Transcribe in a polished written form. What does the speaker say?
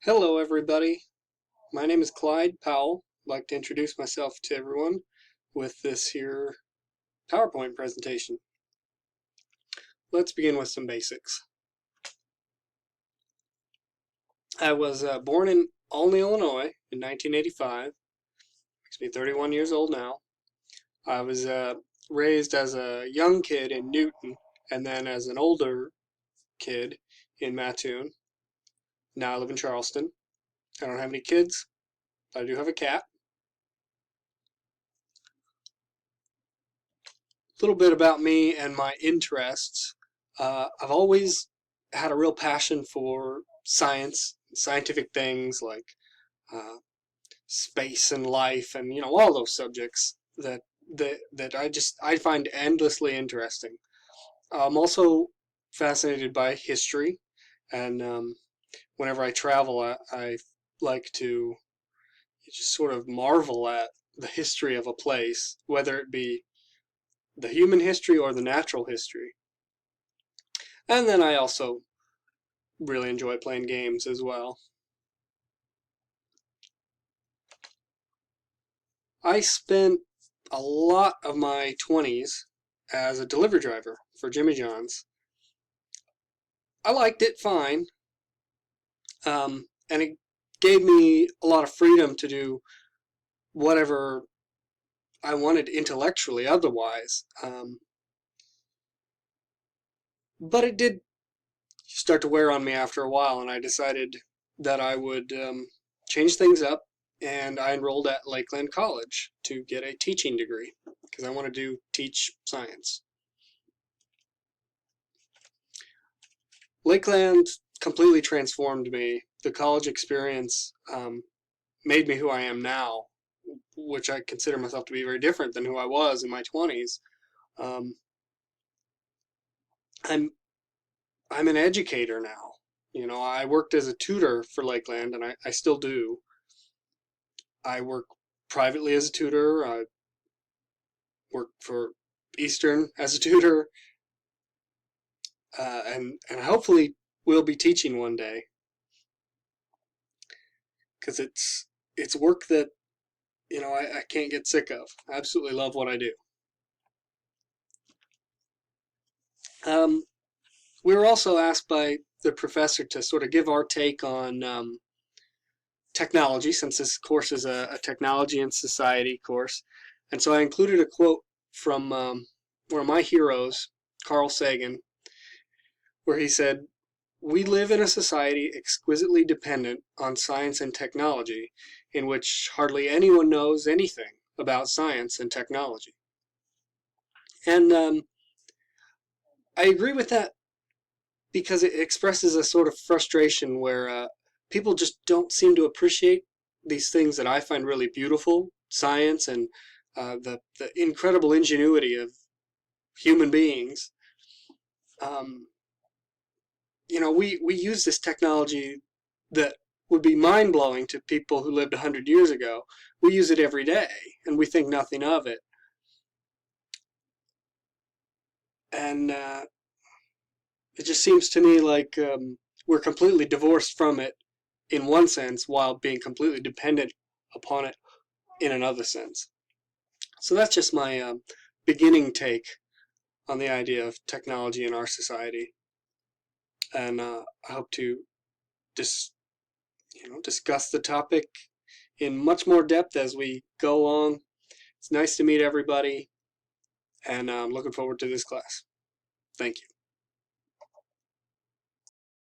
Hello everybody, my name is Clyde Powell. I'd like to introduce myself to everyone with this here PowerPoint presentation. Let's begin with some basics. I was born in Olney, Illinois in 1985. Makes me 31 years old now. I was raised as a young kid in Newton and then as an older kid in Mattoon. Now I live in Charleston. I don't have any kids, but I do have a cat. A little bit about me and my interests. I've always had a real passion for science, scientific things like space and life, and all those subjects that I find endlessly interesting. I'm also fascinated by history, and whenever I travel, I like to just sort of marvel at the history of a place, whether it be the human history or the natural history. And then I also really enjoy playing games as well. I spent a lot of my 20s as a delivery driver for Jimmy John's. I liked it fine, and it gave me a lot of freedom to do whatever I wanted intellectually otherwise. But it did start to wear on me after a while, and I decided that I would change things up, and I enrolled at Lakeland College to get a teaching degree because I wanted to teach science. Lakeland completely transformed me. The college experience made me who I am now, which I consider myself to be very different than who I was in my 20s. I'm an educator now. I worked as a tutor for Lakeland, and I still do. I work privately as a tutor. I work for Eastern as a tutor, and hopefully we'll be teaching one day, because it's work that I can't get sick of. I absolutely love what I do. We were also asked by the professor to sort of give our take on technology, since this course is a technology and society course. And so I included a quote from one of my heroes, Carl Sagan, where he said, "We live in a society exquisitely dependent on science and technology, in which hardly anyone knows anything about science and technology." And I agree with that, because it expresses a sort of frustration where people just don't seem to appreciate these things that I find really beautiful, science and the incredible ingenuity of human beings. We use this technology that would be mind-blowing to people who lived 100 years ago. We use it every day, and we think nothing of it. And it just seems to me like we're completely divorced from it in one sense, while being completely dependent upon it in another sense. So that's just my beginning take on the idea of technology in our society. And I hope to discuss the topic in much more depth as we go along. It's nice to meet everybody, and I'm looking forward to this class. Thank you.